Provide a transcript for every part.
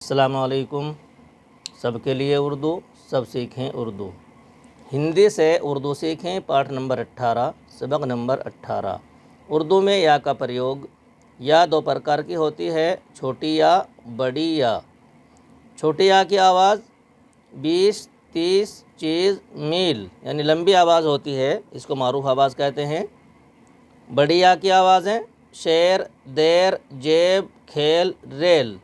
السلام علیکم. سب کے لیے اردو، سب سیکھیں اردو. ہندی سے اردو سیکھیں. پاٹھ نمبر 18، سبق نمبر 18. اردو میں یا کا پریوگ. یا دو پرکار کی ہوتی ہے، چھوٹی یا، بڑی یا. چھوٹی یا کی آواز 20، 30، چیز، میل یعنی لمبی آواز ہوتی ہے، اس کو معروف آواز کہتے ہیں. بڑی یا کی آوازیں شیر، دیر، جیب، کھیل، ریل.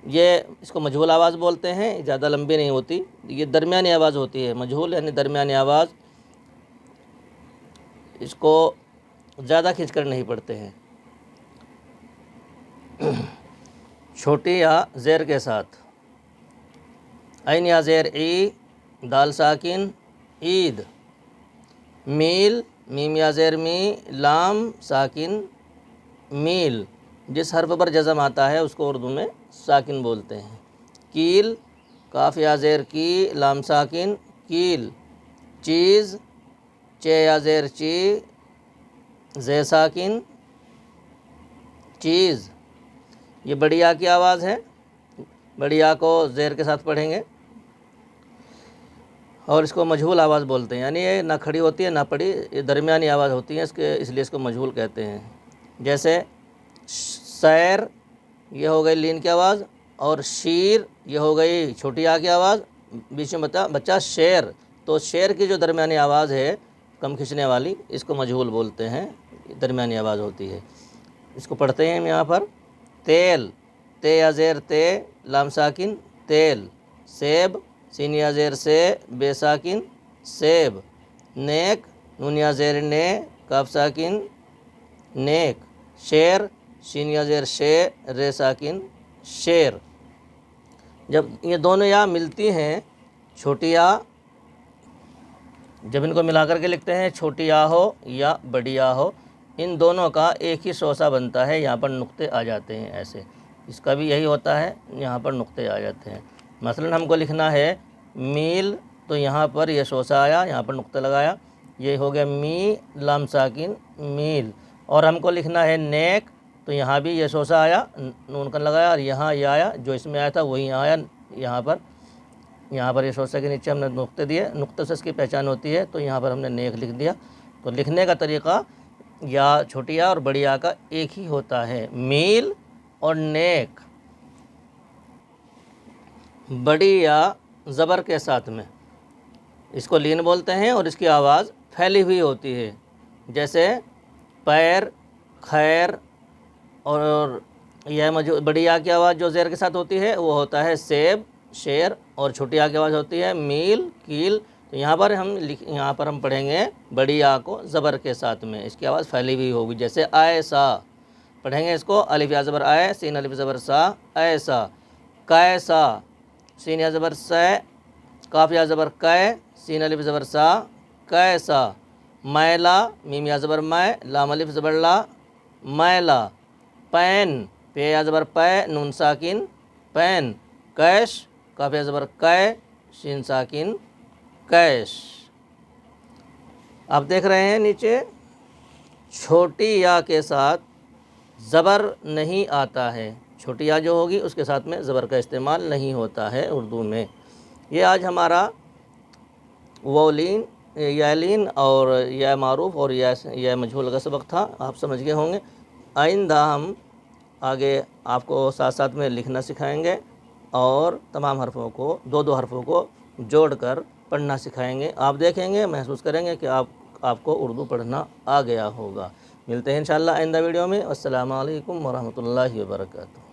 یہ اس کو مجہول آواز بولتے ہیں، زیادہ لمبی نہیں ہوتی، یہ درمیانی آواز ہوتی ہے. مجہول یعنی درمیانی آواز، اس کو زیادہ کھینچ کر نہیں پڑھتے ہیں. چھوٹی یا زیر کے ساتھ. عین یا زیر ای، دال ساکن، عید. میل، میم یا زیر می، لام ساکن، میل. جس حرف پر جزم آتا ہے اس کو اردو میں ساکن بولتے ہیں. کیل، کاف یا زیر کی، لام ساکن، کیل. چیز، چے یا زیر چی، زے ساکن، چیز. یہ بڑی یا کی آواز ہے. بڑی یا کو زیر کے ساتھ پڑھیں گے اور اس کو مجہول آواز بولتے ہیں، یعنی یہ نہ کھڑی ہوتی ہے نہ پڑی، یہ درمیانی آواز ہوتی ہے، اس لیے اس کو مجہول کہتے ہیں. جیسے سیر، یہ ہو گئی لین کی آواز، اور شیر یہ ہو گئی چھوٹی یا کی آواز. بیچ میں بچہ شیر، تو شیر کی جو درمیانی آواز ہے کم کھنچنے والی، اس کو مجہول بولتے ہیں، درمیانی آواز ہوتی ہے. اس کو پڑھتے ہیں ہم یہاں پر. تیل، تے یا زیر تے، لام ساکن، تیل. سیب، سین یا زیر سے، بے ساکن، سیب. نیک، نون یا زیر نے، کاف ساکن، نیک. شیر، شین یا زیر شے، رے ساکن، شیر. جب یہ دونوں یا ملتی ہیں، چھوٹی یا، جب ان کو ملا کر کے لکھتے ہیں، چھوٹی یا ہو یا بڑی یا ہو، ان دونوں کا ایک ہی شوسہ بنتا ہے. یہاں پر نقطے آ جاتے ہیں ایسے. اس کا بھی یہی ہوتا ہے، یہاں پر نقطے آ جاتے ہیں. مثلا ہم کو لکھنا ہے میل، تو یہاں پر یہ شوسہ آیا، یہاں پر نقطہ لگایا، یہ ہو گیا می، لام ساکن، میل. اور ہم کو لکھنا ہے نیک، تو یہاں بھی یہ شوسہ آیا، نون کا لگایا، اور یہاں یہ آیا، جو اس میں آیا تھا وہی آیا یہاں پر یہ شوسہ کے نیچے ہم نے نقطے دیے، نقطے سے اس کی پہچان ہوتی ہے، تو یہاں پر ہم نے نیک لکھ دیا. تو لکھنے کا طریقہ یا چھوٹی یا اور بڑی یا کا ایک ہی ہوتا ہے، میل اور نیک. بڑی یا زبر کے ساتھ میں، اس کو لین بولتے ہیں، اور اس کی آواز پھیلی ہوئی ہوتی ہے. جیسے پیر، خیر. اور یہ بڑی یا کی آواز جو زیر کے ساتھ ہوتی ہے وہ ہوتا ہے سیب، شیر. اور چھوٹی یا کی آواز ہوتی ہے میل، کیل. تو یہاں پر ہم پڑھیں گے بڑی یا کو زبر کے ساتھ میں، اس کی آواز پھیلی ہوئی ہوگی. جیسے ایسا پڑھیں گے اس کو، الف یا زبر آئے، سین الف زبر سا، ایسا. کیسا، سین یا زبر سے، کاف یا زبر کے، سین الف زبر سا، کیسا. میلا، میم یا زبر میں، لام الف زبر لا، میلا. پین، پے یا زبر پے، نون ساکن، پین. کیش، کاف یا زبر کے، شین ساکن، کیش. آپ دیکھ رہے ہیں نیچے چھوٹی یا کے ساتھ زبر نہیں آتا ہے. چھوٹی یا جو ہوگی اس کے ساتھ میں زبر کا استعمال نہیں ہوتا ہے اردو میں. یہ آج ہمارا وولین، یا لین اور یا معروف اور یا مجہول کا سبق تھا. آپ سمجھ گئے ہوں گے. آئندہ ہم آگے آپ کو ساتھ ساتھ میں لکھنا سکھائیں گے، اور تمام حرفوں کو، دو حرفوں کو جوڑ کر پڑھنا سکھائیں گے. آپ دیکھیں گے، محسوس کریں گے کہ آپ کو اردو پڑھنا آ گیا ہوگا. ملتے ہیں انشاءاللہ آئندہ ویڈیو میں. السلام علیکم ورحمۃ اللہ وبرکاتہ.